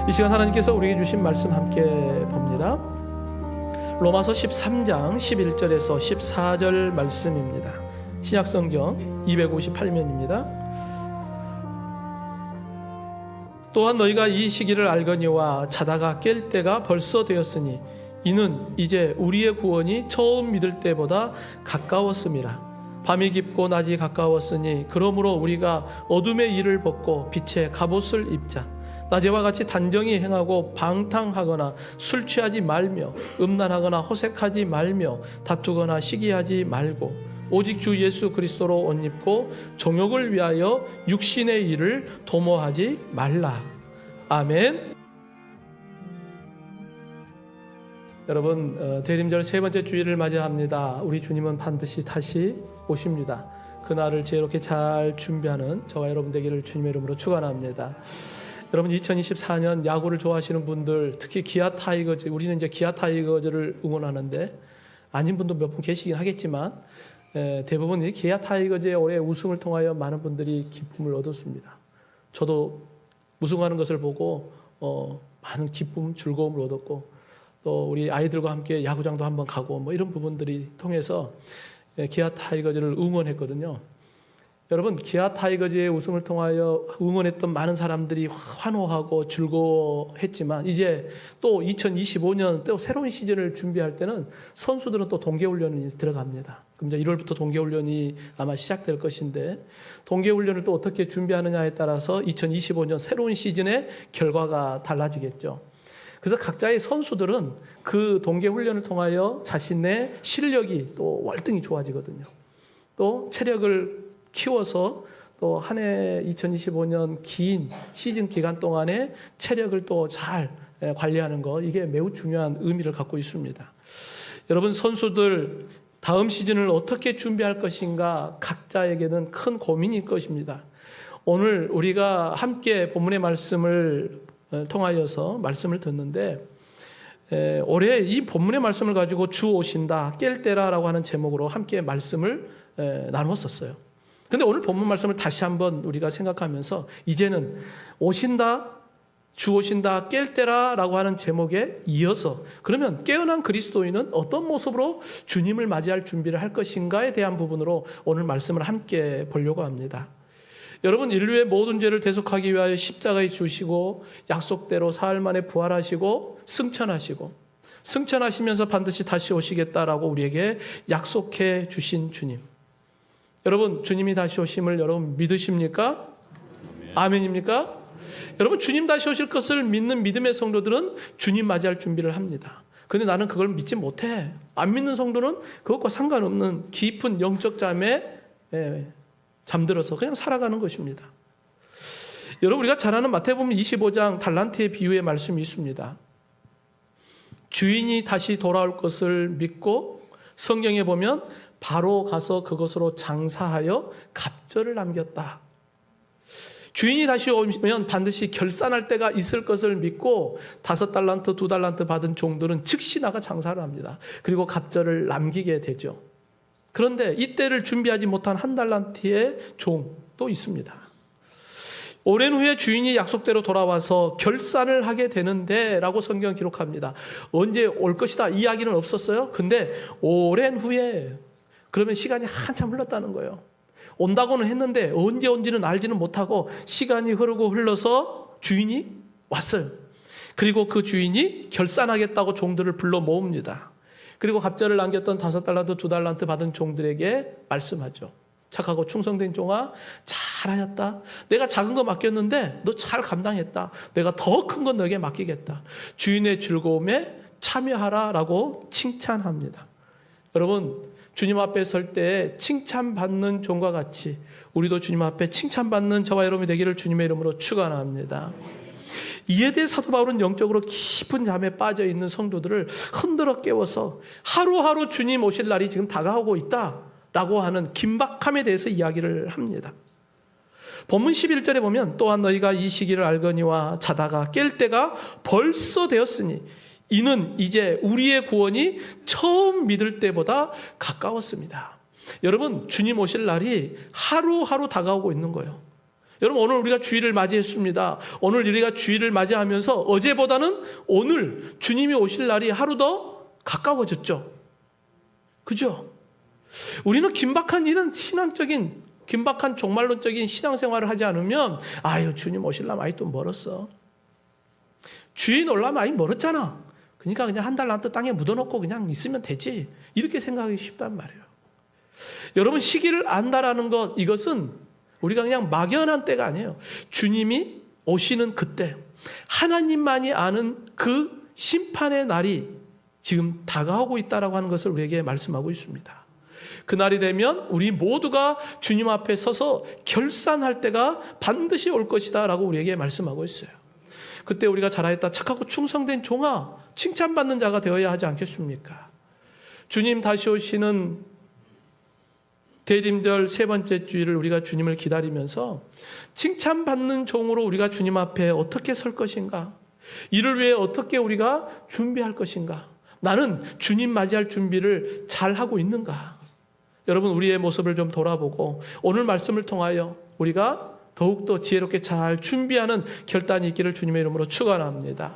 이 시간 하나님께서 우리에게 주신 말씀 함께 봅니다. 로마서 13장 11절에서 14절 말씀입니다. 신약성경 258면입니다. 또한 너희가 이 시기를 알거니와 자다가 깰 때가 벌써 되었으니 이는 이제 우리의 구원이 처음 믿을 때보다 가까웠음이라. 밤이 깊고 낮이 가까웠으니 그러므로 우리가 어둠의 일을 벗고 빛의 갑옷을 입자. 낮에와 같이 단정히 행하고 방탕하거나 술 취하지 말며 음란하거나 호색하지 말며 다투거나 시기하지 말고 오직 주 예수 그리스도로 옷 입고 정욕을 위하여 육신의 일을 도모하지 말라. 아멘. 여러분, 대림절 세 번째 주일을 맞이합니다. 우리 주님은 반드시 다시 오십니다. 그날을 지혜롭게 잘 준비하는 저와 여러분 되기를 주님의 이름으로 축원합니다. 여러분, 2024년 야구를 좋아하시는 분들, 특히 기아 타이거즈, 우리는 이제 기아 타이거즈를 응원하는데 아닌 분도 몇 분 계시긴 하겠지만 대부분 이 기아 타이거즈의 올해 우승을 통하여 많은 분들이 기쁨을 얻었습니다. 저도 우승하는 것을 보고 많은 기쁨, 즐거움을 얻었고 또 우리 아이들과 함께 야구장도 한번 가고 뭐 이런 부분들이 통해서 기아 타이거즈를 응원했거든요. 여러분, 기아 타이거즈의 우승을 통하여 응원했던 많은 사람들이 환호하고 즐거워했지만 이제 또 2025년 또 새로운 시즌을 준비할 때는 선수들은 또 동계훈련이 들어갑니다. 그럼 이제 1월부터 동계훈련이 아마 시작될 것인데 동계훈련을 또 어떻게 준비하느냐에 따라서 2025년 새로운 시즌의 결과가 달라지겠죠. 그래서 각자의 선수들은 그 동계훈련을 통하여 자신의 실력이 또 월등히 좋아지거든요. 또 체력을 키워서 또 한 해 2025년 긴 시즌 기간 동안에 체력을 또 잘 관리하는 것, 이게 매우 중요한 의미를 갖고 있습니다. 여러분, 선수들 다음 시즌을 어떻게 준비할 것인가 각자에게는 큰 고민일 것입니다. 오늘 우리가 함께 본문의 말씀을 통하여서 말씀을 듣는데 올해 이 본문의 말씀을 가지고 주 오신다, 깰 때라라고 하는 제목으로 함께 말씀을 나누었었어요. 근데 오늘 본문 말씀을 다시 한번 우리가 생각하면서 이제는 오신다, 주 오신다, 깰 때라라고 하는 제목에 이어서 그러면 깨어난 그리스도인은 어떤 모습으로 주님을 맞이할 준비를 할 것인가에 대한 부분으로 오늘 말씀을 함께 보려고 합니다. 여러분, 인류의 모든 죄를 대속하기 위하여 십자가에 주시고 약속대로 사흘 만에 부활하시고 승천하시면서 반드시 다시 오시겠다라고 우리에게 약속해 주신 주님. 여러분, 주님이 다시 오심을 여러분 믿으십니까? 아멘입니까? 여러분, 주님 다시 오실 것을 믿는 믿음의 성도들은 주님 맞이할 준비를 합니다. 근데 나는 그걸 믿지 못해. 안 믿는 성도는 그것과 상관없는 깊은 영적 잠에 잠들어서 그냥 살아가는 것입니다. 여러분, 우리가 잘 아는 마태복음 25장 달란트의 비유의 말씀이 있습니다. 주인이 다시 돌아올 것을 믿고 성경에 보면 바로 가서 그것으로 장사하여 갑절을 남겼다. 주인이 다시 오면 반드시 결산할 때가 있을 것을 믿고 5달란트, 2달란트 받은 종들은 즉시 나가 장사를 합니다. 그리고 갑절을 남기게 되죠. 그런데 이때를 준비하지 못한 1달란트의 종도 있습니다. 오랜 후에 주인이 약속대로 돌아와서 결산을 하게 되는데 라고 성경은 기록합니다. 언제 올 것이다 이 이야기는 없었어요. 근데 오랜 후에, 그러면 시간이 한참 흘렀다는 거예요. 온다고는 했는데 언제 온지는 알지는 못하고 시간이 흐르고 흘러서 주인이 왔어요. 그리고 그 주인이 결산하겠다고 종들을 불러 모읍니다. 그리고 갑절을 남겼던 5달란트, 2달란트 받은 종들에게 말씀하죠. 착하고 충성된 종아, 잘하였다. 내가 작은 거 맡겼는데 너 잘 감당했다. 내가 더 큰 건 너에게 맡기겠다. 주인의 즐거움에 참여하라라고 칭찬합니다. 여러분, 주님 앞에 설 때 칭찬받는 종과 같이 우리도 주님 앞에 칭찬받는 저와 여러분이 되기를 주님의 이름으로 축원합니다. 이에 대해 사도 바울은 영적으로 깊은 잠에 빠져 있는 성도들을 흔들어 깨워서 하루하루 주님 오실 날이 지금 다가오고 있다라고 하는 긴박함에 대해서 이야기를 합니다. 본문 11절에 보면 또한 너희가 이 시기를 알거니와 자다가 깰 때가 벌써 되었으니 이는 이제 우리의 구원이 처음 믿을 때보다 가까웠습니다. 여러분, 주님 오실 날이 하루하루 다가오고 있는 거예요. 여러분, 오늘 우리가 주일을 맞이했습니다. 오늘 우리가 주일을 맞이하면서 어제보다는 오늘 주님이 오실 날이 하루 더 가까워졌죠. 그죠? 우리는 긴박한 이런 긴박한 종말론적인 신앙생활을 하지 않으면 아유, 주님 오실 날 많이 또 멀었어. 주인 올라 많이 멀었잖아. 그러니까 그냥 한 달 남짓 땅에 묻어놓고 그냥 있으면 되지. 이렇게 생각하기 쉽단 말이에요. 여러분, 시기를 안다라는 것, 이것은 우리가 그냥 막연한 때가 아니에요. 주님이 오시는 그때, 하나님만이 아는 그 심판의 날이 지금 다가오고 있다라고 하는 것을 우리에게 말씀하고 있습니다. 그 날이 되면 우리 모두가 주님 앞에 서서 결산할 때가 반드시 올 것이다 라고 우리에게 말씀하고 있어요. 그때 우리가 잘하였다, 착하고 충성된 종아, 칭찬받는 자가 되어야 하지 않겠습니까? 주님 다시 오시는 대림절 세 번째 주일을 우리가 주님을 기다리면서 칭찬받는 종으로 우리가 주님 앞에 어떻게 설 것인가? 이를 위해 어떻게 우리가 준비할 것인가? 나는 주님 맞이할 준비를 잘 하고 있는가? 여러분, 우리의 모습을 좀 돌아보고 오늘 말씀을 통하여 우리가 더욱더 지혜롭게 잘 준비하는 결단이 있기를 주님의 이름으로 축원합니다.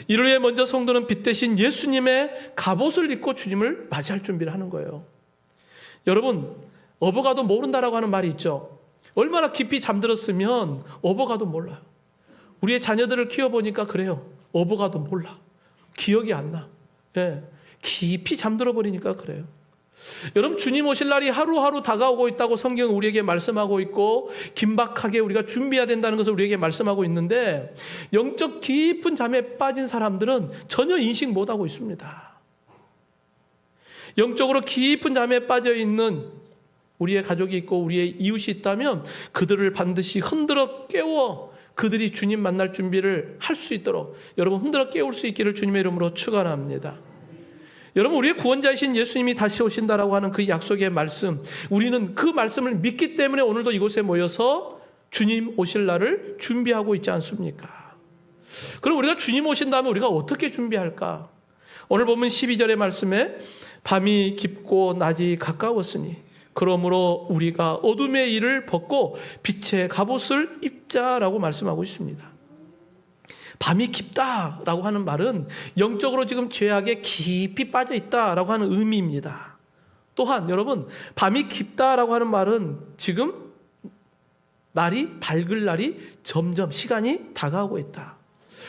이를 위해 먼저 성도는 빛 대신 예수님의 갑옷을 입고 주님을 맞이할 준비를 하는 거예요. 여러분, 어버가도 모른다라고 하는 말이 있죠. 얼마나 깊이 잠들었으면 어버가도 몰라요. 우리의 자녀들을 키워보니까 그래요. 어버가도 몰라. 기억이 안 나. 예, 깊이 잠들어 버리니까 그래요. 여러분, 주님 오실 날이 하루하루 다가오고 있다고 성경은 우리에게 말씀하고 있고 긴박하게 우리가 준비해야 된다는 것을 우리에게 말씀하고 있는데 영적 깊은 잠에 빠진 사람들은 전혀 인식 못하고 있습니다. 영적으로 깊은 잠에 빠져 있는 우리의 가족이 있고 우리의 이웃이 있다면 그들을 반드시 흔들어 깨워 그들이 주님 만날 준비를 할 수 있도록 여러분 흔들어 깨울 수 있기를 주님의 이름으로 축원합니다. 여러분, 우리의 구원자이신 예수님이 다시 오신다라고 하는 그 약속의 말씀, 우리는 그 말씀을 믿기 때문에 오늘도 이곳에 모여서 주님 오실 날을 준비하고 있지 않습니까? 그럼 우리가 주님 오신다면 우리가 어떻게 준비할까? 오늘 보면 12절의 말씀에 밤이 깊고 낮이 가까웠으니 그러므로 우리가 어둠의 일을 벗고 빛의 갑옷을 입자라고 말씀하고 있습니다. 밤이 깊다라고 하는 말은 영적으로 지금 죄악에 깊이 빠져 있다라고 하는 의미입니다. 또한 여러분, 밤이 깊다라고 하는 말은 지금 날이 밝을 날이 점점 시간이 다가오고 있다.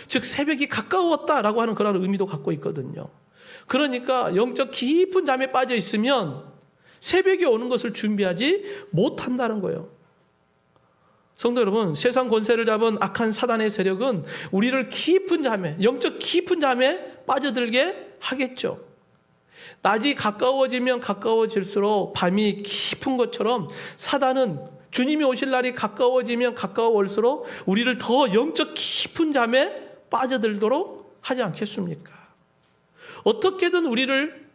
즉 새벽이 가까웠다라고 하는 그런 의미도 갖고 있거든요. 그러니까 영적 깊은 잠에 빠져 있으면 새벽이 오는 것을 준비하지 못한다는 거예요. 성도 여러분, 세상 권세를 잡은 악한 사단의 세력은 우리를 깊은 잠에, 영적 깊은 잠에 빠져들게 하겠죠. 낮이 가까워지면 가까워질수록 밤이 깊은 것처럼 사단은 주님이 오실 날이 가까워지면 가까워올수록 우리를 더 영적 깊은 잠에 빠져들도록 하지 않겠습니까? 어떻게든 우리를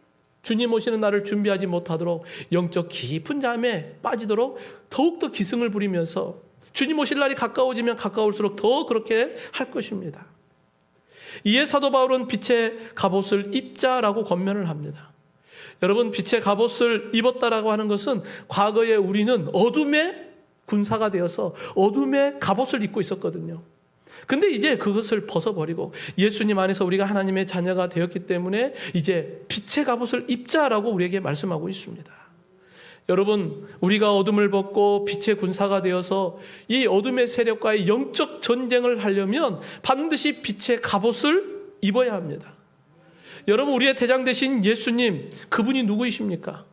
주님 오시는 날을 준비하지 못하도록 영적 깊은 잠에 빠지도록 더욱더 기승을 부리면서 주님 오실 날이 가까워지면 가까울수록 더 그렇게 할 것입니다. 이에 사도 바울은 빛의 갑옷을 입자라고 권면을 합니다. 여러분, 빛의 갑옷을 입었다라고 하는 것은 과거에 우리는 어둠의 군사가 되어서 어둠의 갑옷을 입고 있었거든요. 근데 이제 그것을 벗어버리고 예수님 안에서 우리가 하나님의 자녀가 되었기 때문에 이제 빛의 갑옷을 입자라고 우리에게 말씀하고 있습니다. 여러분, 우리가 어둠을 벗고 빛의 군사가 되어서 이 어둠의 세력과의 영적 전쟁을 하려면 반드시 빛의 갑옷을 입어야 합니다. 여러분, 우리의 대장 되신 예수님, 그분이 누구이십니까?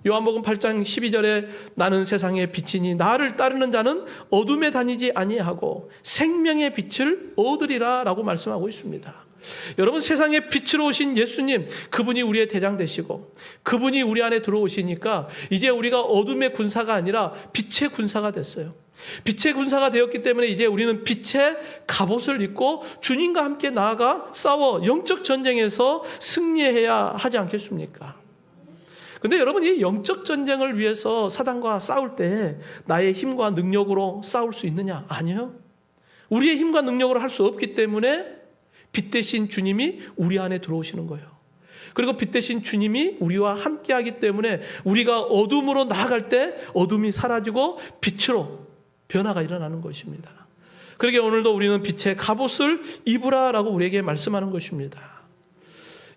요한복음 8장 12절에 나는 세상의 빛이니 나를 따르는 자는 어둠에 다니지 아니하고 생명의 빛을 얻으리라 라고 말씀하고 있습니다. 여러분, 세상의 빛으로 오신 예수님, 그분이 우리의 대장 되시고 그분이 우리 안에 들어오시니까 이제 우리가 어둠의 군사가 아니라 빛의 군사가 됐어요. 빛의 군사가 되었기 때문에 이제 우리는 빛의 갑옷을 입고 주님과 함께 나아가 싸워 영적 전쟁에서 승리해야 하지 않겠습니까? 근데 여러분, 이 영적 전쟁을 위해서 사단과 싸울 때 나의 힘과 능력으로 싸울 수 있느냐? 아니요. 우리의 힘과 능력으로 할 수 없기 때문에 빛 대신 주님이 우리 안에 들어오시는 거예요. 그리고 빛 대신 주님이 우리와 함께 하기 때문에 우리가 어둠으로 나아갈 때 어둠이 사라지고 빛으로 변화가 일어나는 것입니다. 그러게 오늘도 우리는 빛의 갑옷을 입으라라고 우리에게 말씀하는 것입니다.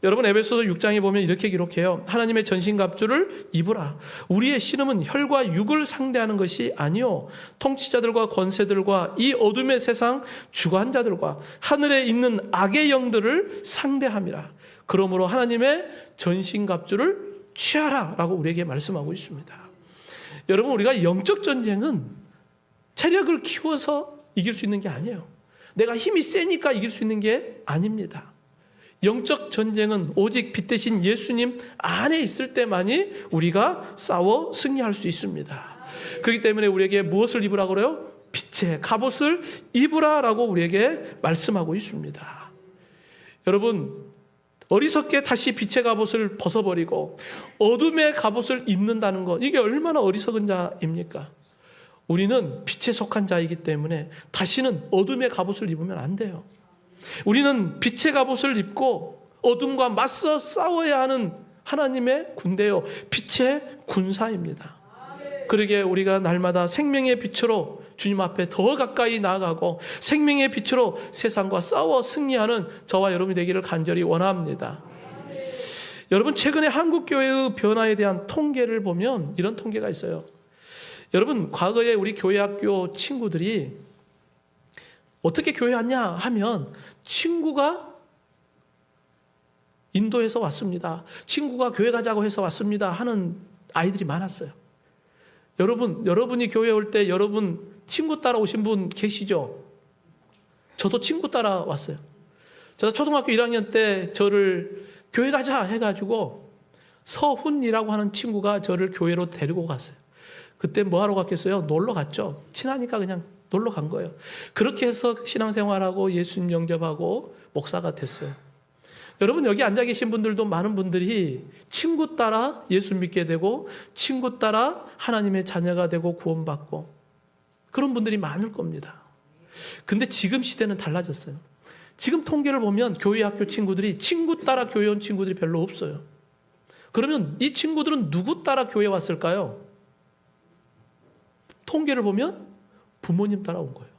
여러분, 에베소서 6장에 보면 이렇게 기록해요. 하나님의 전신갑주를 입으라. 우리의 씨름은 혈과 육을 상대하는 것이 아니요 통치자들과 권세들과 이 어둠의 세상 주관자들과 하늘에 있는 악의 영들을 상대함이라. 그러므로 하나님의 전신갑주를 취하라라고 우리에게 말씀하고 있습니다. 여러분, 우리가 영적 전쟁은 체력을 키워서 이길 수 있는 게 아니에요. 내가 힘이 세니까 이길 수 있는 게 아닙니다. 영적 전쟁은 오직 빛 대신 예수님 안에 있을 때만이 우리가 싸워 승리할 수 있습니다. 그렇기 때문에 우리에게 무엇을 입으라고 그래요? 빛의 갑옷을 입으라라고 우리에게 말씀하고 있습니다. 여러분, 어리석게 다시 빛의 갑옷을 벗어버리고 어둠의 갑옷을 입는다는 것, 이게 얼마나 어리석은 자입니까? 우리는 빛에 속한 자이기 때문에 다시는 어둠의 갑옷을 입으면 안 돼요. 우리는 빛의 갑옷을 입고 어둠과 맞서 싸워야 하는 하나님의 군대요, 빛의 군사입니다. 그러기에 우리가 날마다 생명의 빛으로 주님 앞에 더 가까이 나아가고 생명의 빛으로 세상과 싸워 승리하는 저와 여러분이 되기를 간절히 원합니다. 여러분, 최근에 한국교회의 변화에 대한 통계를 보면 이런 통계가 있어요. 여러분, 과거에 우리 교회학교 친구들이 어떻게 교회 왔냐 하면 친구가 인도에서 왔습니다. 친구가 교회 가자고 해서 왔습니다 하는 아이들이 많았어요. 여러분이 교회 올 때 여러분 친구 따라 오신 분 계시죠? 저도 친구 따라 왔어요. 제가 초등학교 1학년 때 저를 교회 가자 해가지고 서훈이라고 하는 친구가 저를 교회로 데리고 갔어요. 그때 뭐 하러 갔겠어요? 놀러 갔죠. 친하니까 그냥 놀러 간 거예요. 그렇게 해서 신앙생활하고 예수님 영접하고 목사가 됐어요. 여러분, 여기 앉아 계신 분들도 많은 분들이 친구 따라 예수 믿게 되고 친구 따라 하나님의 자녀가 되고 구원받고 그런 분들이 많을 겁니다. 근데 지금 시대는 달라졌어요. 지금 통계를 보면 교회 학교 친구들이 친구 따라 교회 온 친구들이 별로 없어요. 그러면 이 친구들은 누구 따라 교회 왔을까요? 통계를 보면 부모님 따라온 거예요.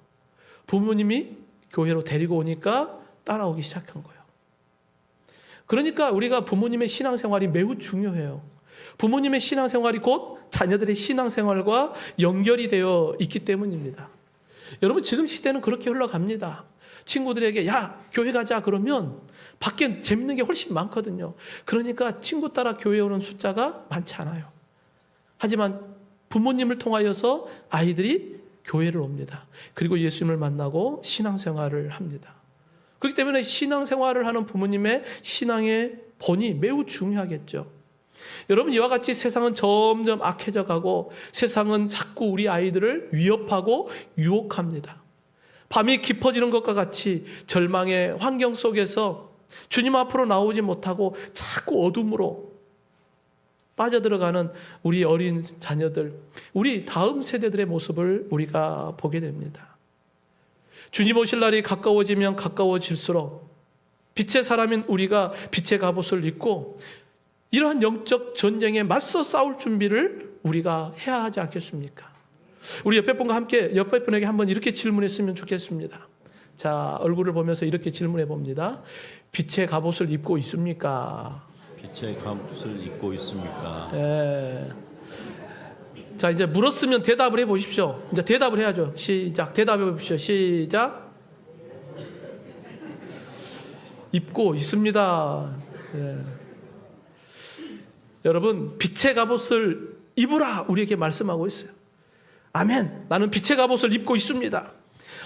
부모님이 교회로 데리고 오니까 따라오기 시작한 거예요. 그러니까 우리가 부모님의 신앙생활이 매우 중요해요. 부모님의 신앙생활이 곧 자녀들의 신앙생활과 연결이 되어 있기 때문입니다. 여러분, 지금 시대는 그렇게 흘러갑니다. 친구들에게 야, 교회 가자 그러면 밖에 재밌는 게 훨씬 많거든요. 그러니까 친구 따라 교회 오는 숫자가 많지 않아요. 하지만 부모님을 통하여서 아이들이 교회를 옵니다. 그리고 예수님을 만나고 신앙생활을 합니다. 그렇기 때문에 신앙생활을 하는 부모님의 신앙의 본이 매우 중요하겠죠. 여러분, 이와 같이 세상은 점점 악해져 가고 세상은 자꾸 우리 아이들을 위협하고 유혹합니다. 밤이 깊어지는 것과 같이 절망의 환경 속에서 주님 앞으로 나오지 못하고 자꾸 어둠으로 빠져들어가는 우리 어린 자녀들, 우리 다음 세대들의 모습을 우리가 보게 됩니다. 주님 오실 날이 가까워지면 가까워질수록 빛의 사람인 우리가 빛의 갑옷을 입고 이러한 영적 전쟁에 맞서 싸울 준비를 우리가 해야 하지 않겠습니까? 우리 옆에 분과 함께 옆에 분에게 한번 이렇게 질문했으면 좋겠습니다. 자, 얼굴을 보면서 이렇게 질문해 봅니다. 빛의 갑옷을 입고 있습니까? 빛의 갑옷을 입고 있습니까? 네. 자, 이제 물었으면 대답을 해 보십시오. 이제 대답을 해야죠. 시작. 대답해 보십시오. 시작. 입고 있습니다. 네. 여러분, 빛의 갑옷을 입으라 우리에게 말씀하고 있어요. 아멘. 나는 빛의 갑옷을 입고 있습니다.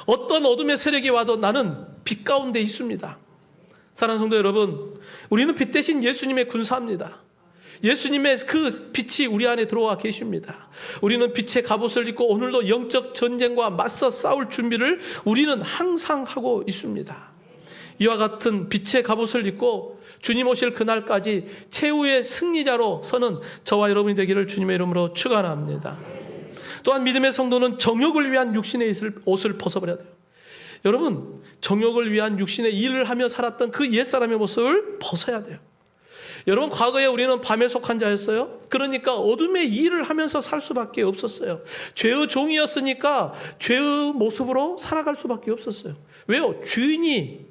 어떤 어둠의 세력이 와도 나는 빛 가운데 있습니다. 사랑하는 성도 여러분, 우리는 빛 대신 예수님의 군사입니다. 예수님의 그 빛이 우리 안에 들어와 계십니다. 우리는 빛의 갑옷을 입고 오늘도 영적 전쟁과 맞서 싸울 준비를 우리는 항상 하고 있습니다. 이와 같은 빛의 갑옷을 입고 주님 오실 그날까지 최후의 승리자로 서는 저와 여러분이 되기를 주님의 이름으로 축원합니다. 또한 믿음의 성도는 정욕을 위한 육신의 옷을 벗어버려야 돼요. 여러분, 정욕을 위한 육신의 일을 하며 살았던 그 옛사람의 모습을 벗어야 돼요. 여러분, 과거에 우리는 밤에 속한 자였어요. 그러니까 어둠의 일을 하면서 살 수밖에 없었어요. 죄의 종이었으니까 죄의 모습으로 살아갈 수밖에 없었어요. 왜요? 주인이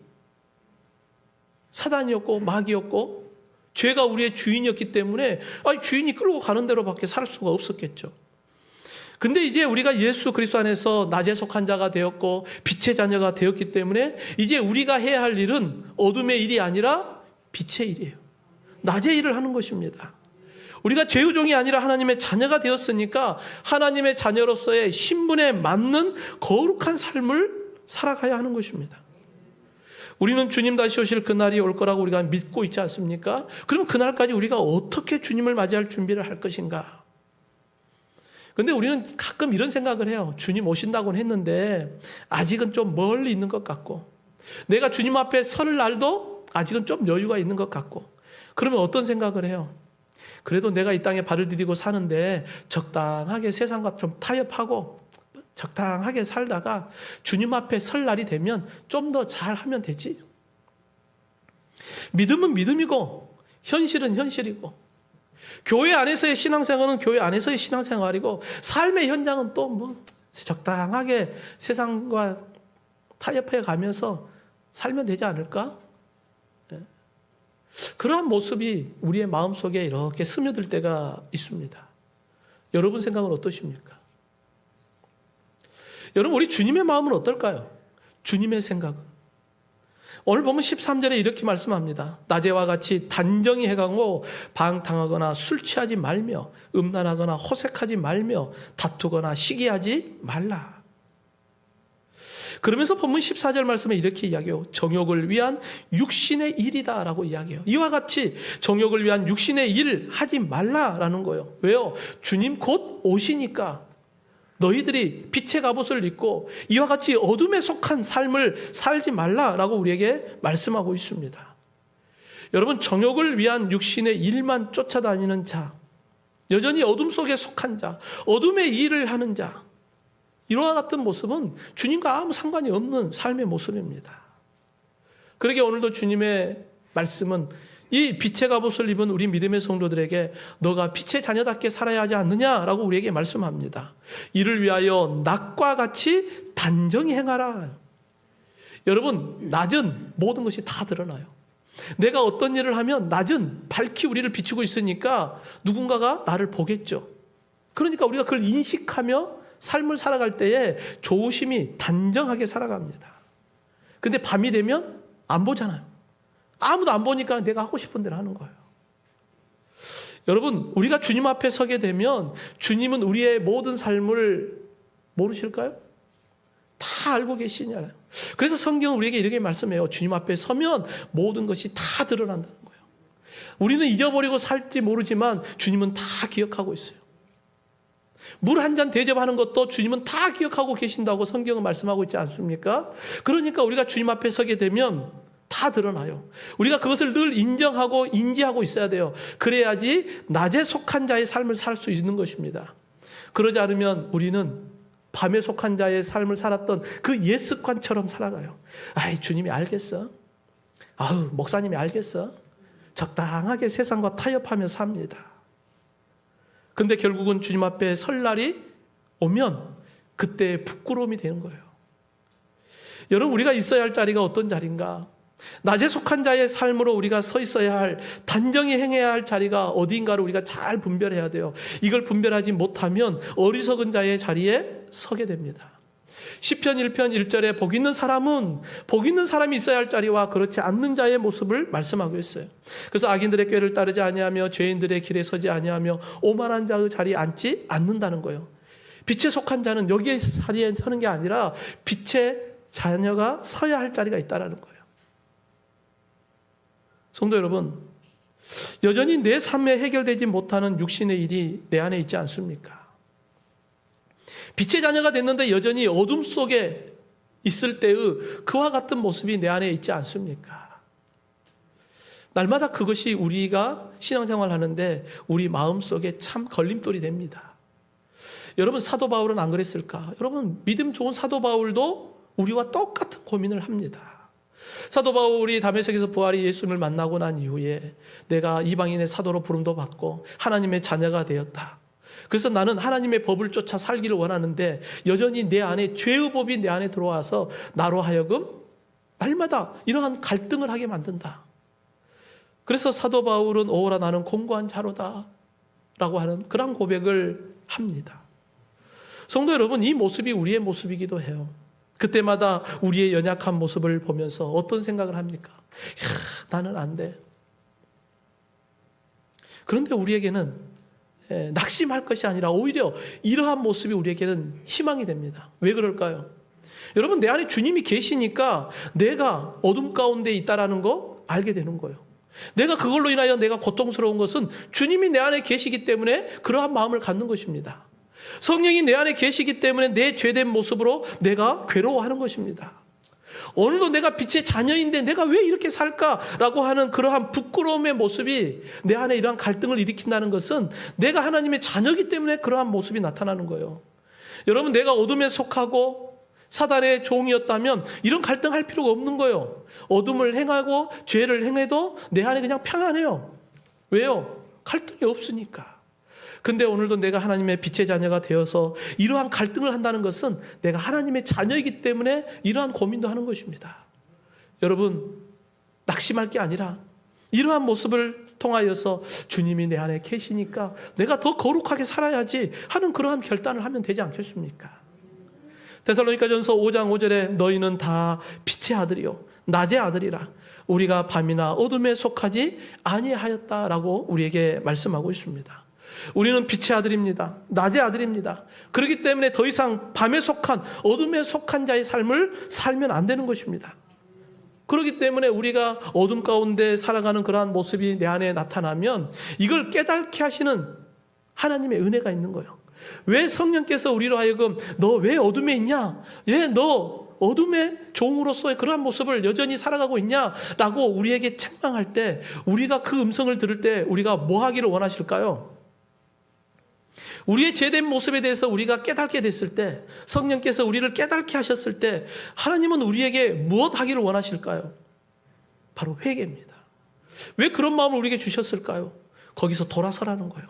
사단이었고 마귀였고 죄가 우리의 주인이었기 때문에 주인이 끌고 가는 대로밖에 살 수가 없었겠죠. 근데 이제 우리가 예수 그리스도 안에서 낮에 속한 자가 되었고 빛의 자녀가 되었기 때문에 이제 우리가 해야 할 일은 어둠의 일이 아니라 빛의 일이에요. 낮의 일을 하는 것입니다. 우리가 죄의 종이 아니라 하나님의 자녀가 되었으니까 하나님의 자녀로서의 신분에 맞는 거룩한 삶을 살아가야 하는 것입니다. 우리는 주님 다시 오실 그날이 올 거라고 우리가 믿고 있지 않습니까? 그럼 그날까지 우리가 어떻게 주님을 맞이할 준비를 할 것인가? 근데 우리는 가끔 이런 생각을 해요. 주님 오신다고는 했는데 아직은 좀 멀리 있는 것 같고 내가 주님 앞에 설 날도 아직은 좀 여유가 있는 것 같고 그러면 어떤 생각을 해요? 그래도 내가 이 땅에 발을 디디고 사는데 적당하게 세상과 좀 타협하고 적당하게 살다가 주님 앞에 설 날이 되면 좀 더 잘하면 되지. 믿음은 믿음이고 현실은 현실이고 교회 안에서의 신앙생활은 교회 안에서의 신앙생활이고 삶의 현장은 또 뭐 적당하게 세상과 타협해 가면서 살면 되지 않을까? 그러한 모습이 우리의 마음속에 이렇게 스며들 때가 있습니다. 여러분 생각은 어떠십니까? 여러분, 우리 주님의 마음은 어떨까요? 주님의 생각은? 오늘 보면 13절에 이렇게 말씀합니다. 낮에와 같이 단정히 행하고 방탕하거나 술 취하지 말며 음란하거나 호색하지 말며 다투거나 시기하지 말라. 그러면서 본문 14절 말씀에 이렇게 이야기해요. 정욕을 위한 육신의 일이다 라고 이야기해요. 이와 같이 정욕을 위한 육신의 일 하지 말라라는 거예요. 왜요? 주님 곧 오시니까 너희들이 빛의 갑옷을 입고 이와 같이 어둠에 속한 삶을 살지 말라라고 우리에게 말씀하고 있습니다. 여러분, 정욕을 위한 육신의 일만 쫓아다니는 자, 여전히 어둠 속에 속한 자, 어둠의 일을 하는 자, 이와 같은 모습은 주님과 아무 상관이 없는 삶의 모습입니다. 그러기에 오늘도 주님의 말씀은 이 빛의 갑옷을 입은 우리 믿음의 성도들에게 너가 빛의 자녀답게 살아야 하지 않느냐라고 우리에게 말씀합니다. 이를 위하여 낮과 같이 단정히 행하라. 여러분, 낮은 모든 것이 다 드러나요. 내가 어떤 일을 하면 낮은 밝히 우리를 비추고 있으니까 누군가가 나를 보겠죠. 그러니까 우리가 그걸 인식하며 삶을 살아갈 때에 조심히 단정하게 살아갑니다. 근데 밤이 되면 안 보잖아요. 아무도 안 보니까 내가 하고 싶은 대로 하는 거예요. 여러분, 우리가 주님 앞에 서게 되면 주님은 우리의 모든 삶을 모르실까요? 다 알고 계시잖아요. 그래서 성경은 우리에게 이렇게 말씀해요. 주님 앞에 서면 모든 것이 다 드러난다는 거예요. 우리는 잊어버리고 살지 모르지만 주님은 다 기억하고 있어요. 물 한 잔 대접하는 것도 주님은 다 기억하고 계신다고 성경은 말씀하고 있지 않습니까? 그러니까 우리가 주님 앞에 서게 되면 다 드러나요. 우리가 그것을 늘 인정하고 인지하고 있어야 돼요. 그래야지 낮에 속한 자의 삶을 살 수 있는 것입니다. 그러지 않으면 우리는 밤에 속한 자의 삶을 살았던 그 옛 습관처럼 살아가요. 아이, 주님이 알겠어? 아우, 목사님이 알겠어? 적당하게 세상과 타협하며 삽니다. 근데 결국은 주님 앞에 설 날이 오면 그때 부끄러움이 되는 거예요. 여러분, 우리가 있어야 할 자리가 어떤 자리인가? 낮에 속한 자의 삶으로 우리가 서 있어야 할, 단정히 행해야 할 자리가 어디인가를 우리가 잘 분별해야 돼요. 이걸 분별하지 못하면 어리석은 자의 자리에 서게 됩니다. 시편 1편 1절에 복 있는 사람이 있어야 할 자리와 그렇지 않는 자의 모습을 말씀하고 있어요. 그래서 악인들의 꾀를 따르지 아니하며 죄인들의 길에 서지 아니하며 오만한 자의 자리에 앉지 않는다는 거예요. 빛에 속한 자는 여기에 자리에 서는 게 아니라 빛의 자녀가 서야 할 자리가 있다는 거예요. 성도 여러분, 여전히 내 삶에 해결되지 못하는 육신의 일이 내 안에 있지 않습니까? 빛의 자녀가 됐는데 여전히 어둠 속에 있을 때의 그와 같은 모습이 내 안에 있지 않습니까? 날마다 그것이 우리가 신앙생활 하는데 우리 마음속에 참 걸림돌이 됩니다. 여러분, 사도 바울은 안 그랬을까? 여러분, 믿음 좋은 사도 바울도 우리와 똑같은 고민을 합니다. 사도 바울이 다메섹에서 부활이 예수님을 만나고 난 이후에 내가 이방인의 사도로 부름도 받고 하나님의 자녀가 되었다. 그래서 나는 하나님의 법을 쫓아 살기를 원하는데 여전히 내 안에 죄의 법이 내 안에 들어와서 나로 하여금 날마다 이러한 갈등을 하게 만든다. 그래서 사도 바울은 오라 나는 공고한 자로다 라고 하는 그런 고백을 합니다. 성도 여러분, 이 모습이 우리의 모습이기도 해요. 그때마다 우리의 연약한 모습을 보면서 어떤 생각을 합니까? 나는 안 돼. 그런데 우리에게는 낙심할 것이 아니라 오히려 이러한 모습이 우리에게는 희망이 됩니다. 왜 그럴까요? 여러분, 내 안에 주님이 계시니까 내가 어둠 가운데 있다라는 거 알게 되는 거예요. 내가 그걸로 인하여 내가 고통스러운 것은 주님이 내 안에 계시기 때문에 그러한 마음을 갖는 것입니다. 성령이 내 안에 계시기 때문에 내 죄된 모습으로 내가 괴로워하는 것입니다. 오늘도 내가 빛의 자녀인데 내가 왜 이렇게 살까라고 하는 그러한 부끄러움의 모습이 내 안에 이러한 갈등을 일으킨다는 것은 내가 하나님의 자녀이기 때문에 그러한 모습이 나타나는 거예요. 여러분, 내가 어둠에 속하고 사단의 종이었다면 이런 갈등할 필요가 없는 거예요. 어둠을 행하고 죄를 행해도 내 안에 그냥 평안해요. 왜요? 갈등이 없으니까. 근데 오늘도 내가 하나님의 빛의 자녀가 되어서 이러한 갈등을 한다는 것은 내가 하나님의 자녀이기 때문에 이러한 고민도 하는 것입니다. 여러분, 낙심할 게 아니라 이러한 모습을 통하여서 주님이 내 안에 계시니까 내가 더 거룩하게 살아야지 하는 그러한 결단을 하면 되지 않겠습니까? 데살로니가전서 5장 5절에 너희는 다 빛의 아들이요 낮의 아들이라 우리가 밤이나 어둠에 속하지 아니하였다라고 우리에게 말씀하고 있습니다. 우리는 빛의 아들입니다. 낮의 아들입니다. 그렇기 때문에 더 이상 밤에 속한 어둠에 속한 자의 삶을 살면 안 되는 것입니다. 그렇기 때문에 우리가 어둠 가운데 살아가는 그러한 모습이 내 안에 나타나면 이걸 깨닫게 하시는 하나님의 은혜가 있는 거예요. 왜 성령께서 우리로 하여금 너 왜 어둠에 있냐? 왜 너 어둠의 종으로서의 그러한 모습을 여전히 살아가고 있냐라고 우리에게 책망할 때 우리가 그 음성을 들을 때 우리가 뭐 하기를 원하실까요? 우리의 죄된 모습에 대해서 우리가 깨닫게 됐을 때 성령께서 우리를 깨닫게 하셨을 때 하나님은 우리에게 무엇 하기를 원하실까요? 바로 회개입니다. 왜 그런 마음을 우리에게 주셨을까요? 거기서 돌아서라는 거예요.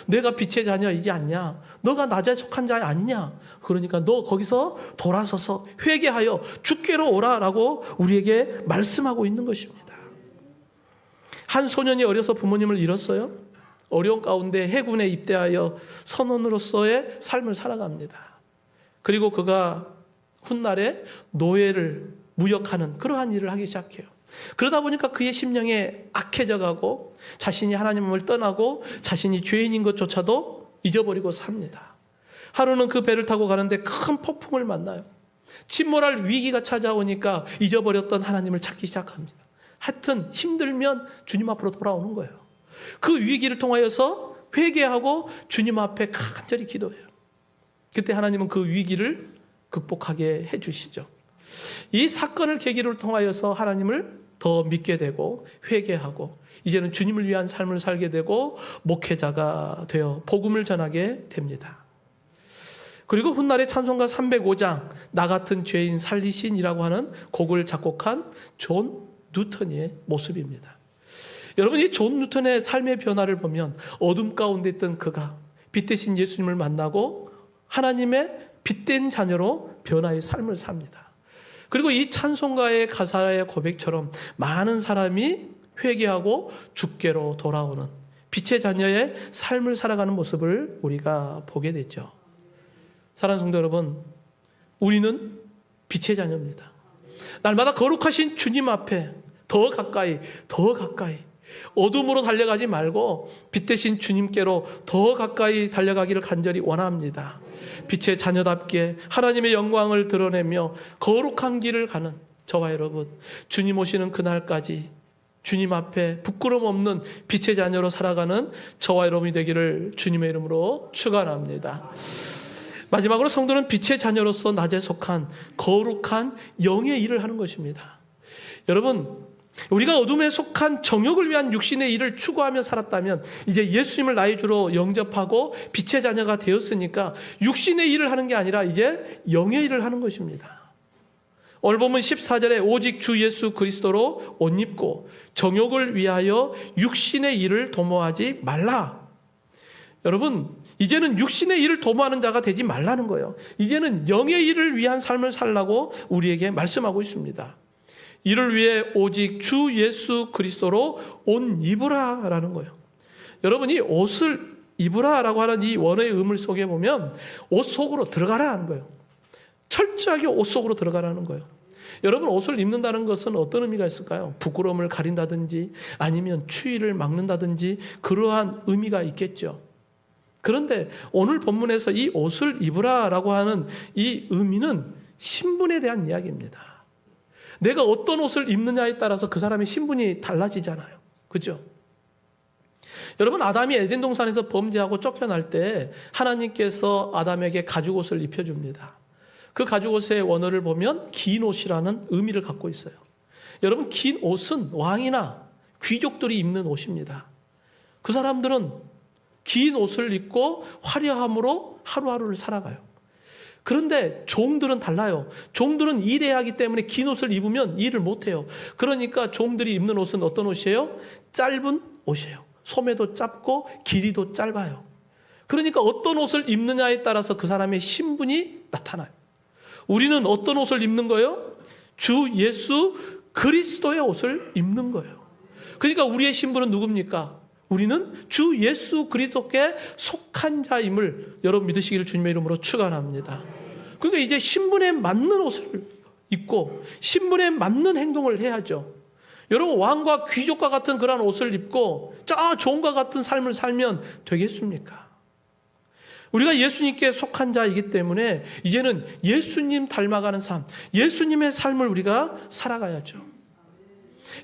내가 빛의 자녀이지 않냐? 너가 낮에 속한 자 아니냐? 그러니까 너 거기서 돌아서서 회개하여 주께로 오라라고 우리에게 말씀하고 있는 것입니다. 한 소년이 어려서 부모님을 잃었어요. 어려운 가운데 해군에 입대하여 선원으로서의 삶을 살아갑니다. 그리고 그가 훗날에 노예를 무역하는 그러한 일을 하기 시작해요. 그러다 보니까 그의 심령에 악해져 가고 자신이 하나님을 떠나고 자신이 죄인인 것조차도 잊어버리고 삽니다. 하루는 그 배를 타고 가는데 큰 폭풍을 만나요. 침몰할 위기가 찾아오니까 잊어버렸던 하나님을 찾기 시작합니다. 하여튼 힘들면 주님 앞으로 돌아오는 거예요. 그 위기를 통하여서 회개하고 주님 앞에 간절히 기도해요. 그때 하나님은 그 위기를 극복하게 해주시죠. 이 사건을 계기로 통하여서 하나님을 더 믿게 되고 회개하고 이제는 주님을 위한 삶을 살게 되고 목회자가 되어 복음을 전하게 됩니다. 그리고 훗날에 찬송가 305장 나 같은 죄인 살리신이라고 하는 곡을 작곡한 존 뉴턴의 모습입니다. 여러분, 이 존 뉴턴의 삶의 변화를 보면 어둠 가운데 있던 그가 빛 대신 예수님을 만나고 하나님의 빛된 자녀로 변화의 삶을 삽니다. 그리고 이 찬송가의 가사의 고백처럼 많은 사람이 회개하고 주께로 돌아오는 빛의 자녀의 삶을 살아가는 모습을 우리가 보게 되죠. 사랑하는 성도 여러분, 우리는 빛의 자녀입니다. 날마다 거룩하신 주님 앞에 더 가까이 어둠으로 달려가지 말고 빛 대신 주님께로 더 가까이 달려가기를 간절히 원합니다. 빛의 자녀답게 하나님의 영광을 드러내며 거룩한 길을 가는 저와 여러분, 주님 오시는 그날까지 주님 앞에 부끄러움 없는 빛의 자녀로 살아가는 저와 여러분이 되기를 주님의 이름으로 축원합니다. 마지막으로 성도는 빛의 자녀로서 낮에 속한 거룩한 영의 일을 하는 것입니다. 여러분, 우리가 어둠에 속한 정욕을 위한 육신의 일을 추구하며 살았다면 이제 예수님을 나의 주로 영접하고 빛의 자녀가 되었으니까 육신의 일을 하는 게 아니라 이제 영의 일을 하는 것입니다. 오늘 본문 14절에 오직 주 예수 그리스도로 옷 입고 정욕을 위하여 육신의 일을 도모하지 말라. 여러분, 이제는 육신의 일을 도모하는 자가 되지 말라는 거예요. 이제는 영의 일을 위한 삶을 살라고 우리에게 말씀하고 있습니다. 이를 위해 오직 주 예수 그리스도로 옷 입으라라는 거예요. 여러분이 옷을 입으라라고 하는 이 원어의 의물 속에 보면 옷 속으로 들어가라 하는 거예요. 철저하게 옷 속으로 들어가라는 거예요. 여러분, 옷을 입는다는 것은 어떤 의미가 있을까요? 부끄러움을 가린다든지 아니면 추위를 막는다든지 그러한 의미가 있겠죠. 그런데 오늘 본문에서 이 옷을 입으라라고 하는 이 의미는 신분에 대한 이야기입니다. 내가 어떤 옷을 입느냐에 따라서 그 사람의 신분이 달라지잖아요. 그죠? 여러분, 아담이 에덴 동산에서 범죄하고 쫓겨날 때 하나님께서 아담에게 가죽옷을 입혀줍니다. 그 가죽옷의 원어를 보면 긴 옷이라는 의미를 갖고 있어요. 여러분, 긴 옷은 왕이나 귀족들이 입는 옷입니다. 그 사람들은 긴 옷을 입고 화려함으로 하루하루를 살아가요. 그런데 종들은 달라요. 종들은 일해야 하기 때문에 긴 옷을 입으면 일을 못해요. 그러니까 종들이 입는 옷은 어떤 옷이에요? 짧은 옷이에요. 소매도 짧고 길이도 짧아요. 그러니까 어떤 옷을 입느냐에 따라서 그 사람의 신분이 나타나요. 우리는 어떤 옷을 입는 거예요? 주 예수 그리스도의 옷을 입는 거예요. 그러니까 우리의 신분은 누굽니까? 우리는 주 예수 그리스도께 속한 자임을 여러분 믿으시기를 주님의 이름으로 축원합니다. 그러니까 이제 신분에 맞는 옷을 입고 신분에 맞는 행동을 해야죠. 여러분, 왕과 귀족과 같은 그런 옷을 입고 종과 같은 삶을 살면 되겠습니까? 우리가 예수님께 속한 자이기 때문에 이제는 예수님 닮아가는 삶, 예수님의 삶을 우리가 살아가야죠.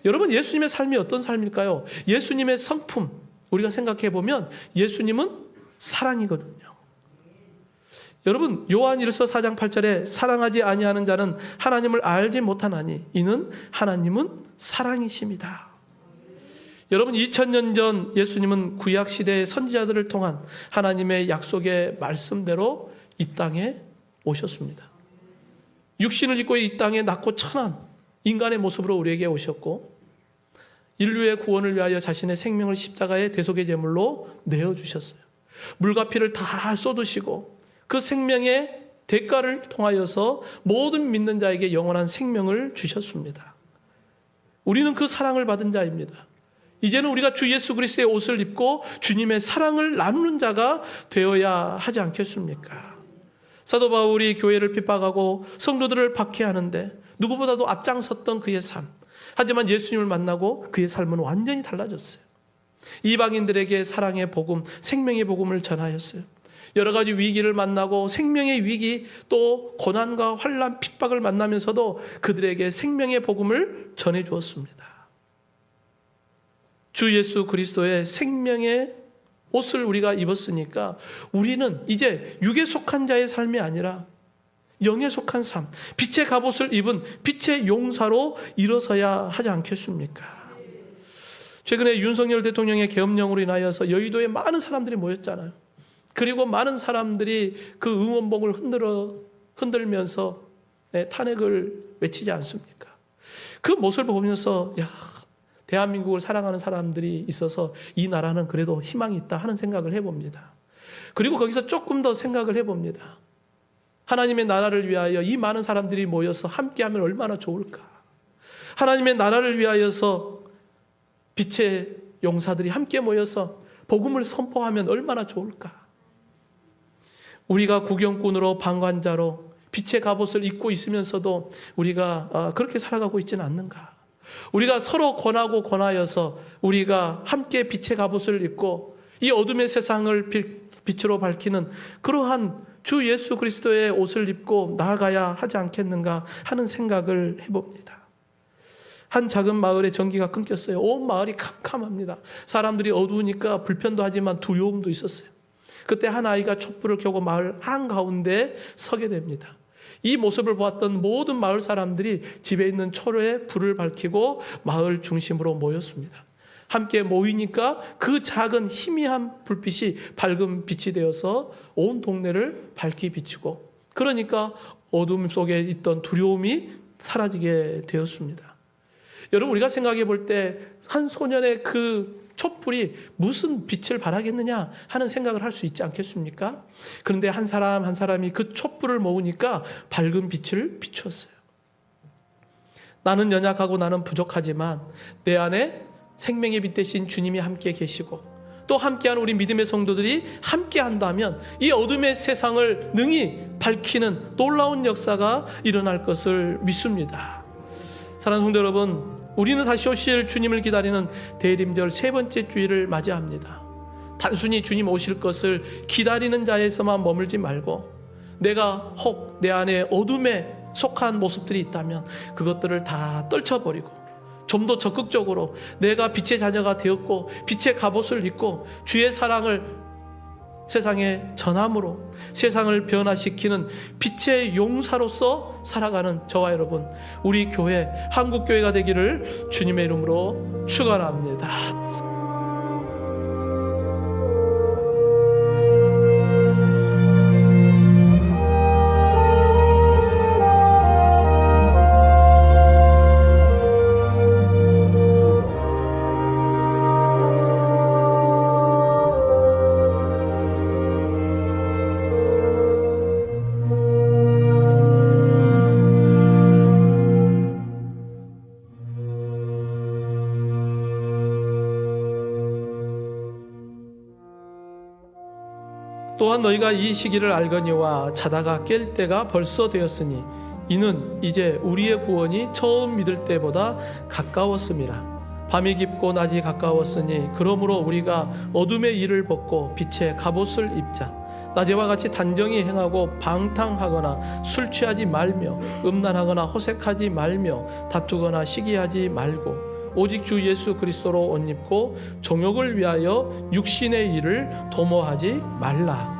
여러분, 예수님의 삶이 어떤 삶일까요? 예수님의 성품, 우리가 생각해 보면 예수님은 사랑이거든요. 여러분, 요한일서 4장 8절에 사랑하지 아니하는 자는 하나님을 알지 못하나니 이는 하나님은 사랑이십니다. 여러분, 2000년 전 예수님은 구약 시대의 선지자들을 통한 하나님의 약속의 말씀대로 이 땅에 오셨습니다. 육신을 입고 이 땅에 낮고 천한 인간의 모습으로 우리에게 오셨고 인류의 구원을 위하여 자신의 생명을 십자가의 대속의 제물로 내어주셨어요. 물과 피를 다 쏟으시고 그 생명의 대가를 통하여서 모든 믿는 자에게 영원한 생명을 주셨습니다. 우리는 그 사랑을 받은 자입니다. 이제는 우리가 주 예수 그리스도의 옷을 입고 주님의 사랑을 나누는 자가 되어야 하지 않겠습니까? 사도 바울이 교회를 핍박하고 성도들을 박해하는데 누구보다도 앞장섰던 그의 삶. 하지만 예수님을 만나고 그의 삶은 완전히 달라졌어요. 이방인들에게 사랑의 복음, 생명의 복음을 전하였어요. 여러 가지 위기를 만나고 생명의 위기, 또 고난과 환난, 핍박을 만나면서도 그들에게 생명의 복음을 전해 주었습니다. 주 예수 그리스도의 생명의 옷을 우리가 입었으니까 우리는 이제 육에 속한 자의 삶이 아니라 영에 속한 삶, 빛의 갑옷을 입은 빛의 용사로 일어서야 하지 않겠습니까? 최근에 윤석열 대통령의 계엄령으로 인하여서 여의도에 많은 사람들이 모였잖아요. 그리고 많은 사람들이 그 응원봉을 흔들면서 탄핵을 외치지 않습니까? 그 모습을 보면서 대한민국을 사랑하는 사람들이 있어서 이 나라는 그래도 희망이 있다 하는 생각을 해봅니다. 그리고 거기서 조금 더 생각을 해봅니다. 하나님의 나라를 위하여 이 많은 사람들이 모여서 함께하면 얼마나 좋을까? 하나님의 나라를 위하여서 빛의 용사들이 함께 모여서 복음을 선포하면 얼마나 좋을까? 우리가 구경꾼으로 방관자로 빛의 갑옷을 입고 있으면서도 우리가 그렇게 살아가고 있지는 않는가? 우리가 서로 권하고 권하여서 우리가 함께 빛의 갑옷을 입고 이 어둠의 세상을 빛으로 밝히는 그러한 주 예수 그리스도의 옷을 입고 나아가야 하지 않겠는가 하는 생각을 해봅니다. 한 작은 마을에 전기가 끊겼어요. 온 마을이 캄캄합니다. 사람들이 어두우니까 불편도 하지만 두려움도 있었어요. 그때 한 아이가 촛불을 켜고 마을 한가운데 서게 됩니다. 이 모습을 보았던 모든 마을 사람들이 집에 있는 초로에 불을 밝히고 마을 중심으로 모였습니다. 함께 모이니까 그 작은 희미한 불빛이 밝은 빛이 되어서 온 동네를 밝게 비추고, 그러니까 어둠 속에 있던 두려움이 사라지게 되었습니다. 여러분, 우리가 생각해 볼 때 한 소년의 그 촛불이 무슨 빛을 발하겠느냐 하는 생각을 할 수 있지 않겠습니까? 그런데 한 사람 한 사람이 그 촛불을 모으니까 밝은 빛을 비추었어요. 나는 연약하고 나는 부족하지만 내 안에 생명의 빛 대신 주님이 함께 계시고 또 함께하는 우리 믿음의 성도들이 함께한다면 이 어둠의 세상을 능히 밝히는 놀라운 역사가 일어날 것을 믿습니다. 사랑하는 성도 여러분, 우리는 다시 오실 주님을 기다리는 대림절 세 번째 주일을 맞이합니다. 단순히 주님 오실 것을 기다리는 자에서만 머물지 말고 내가 혹 내 안에 어둠에 속한 모습들이 있다면 그것들을 다 떨쳐버리고 좀 더 적극적으로 내가 빛의 자녀가 되었고 빛의 갑옷을 입고 주의 사랑을 세상에 전함으로 세상을 변화시키는 빛의 용사로서 살아가는 저와 여러분, 우리 교회 한국교회가 되기를 주님의 이름으로 축원합니다. 또한 너희가 이 시기를 알거니와 자다가 깰 때가 벌써 되었으니 이는 이제 우리의 구원이 처음 믿을 때보다 가까웠음이라. 밤이 깊고 낮이 가까웠으니 그러므로 우리가 어둠의 일을 벗고 빛의 갑옷을 입자. 낮에와 같이 단정히 행하고 방탕하거나 술 취하지 말며 음란하거나 호색하지 말며 다투거나 시기하지 말고 오직 주 예수 그리스도로 옷 입고 정욕을 위하여 육신의 일을 도모하지 말라.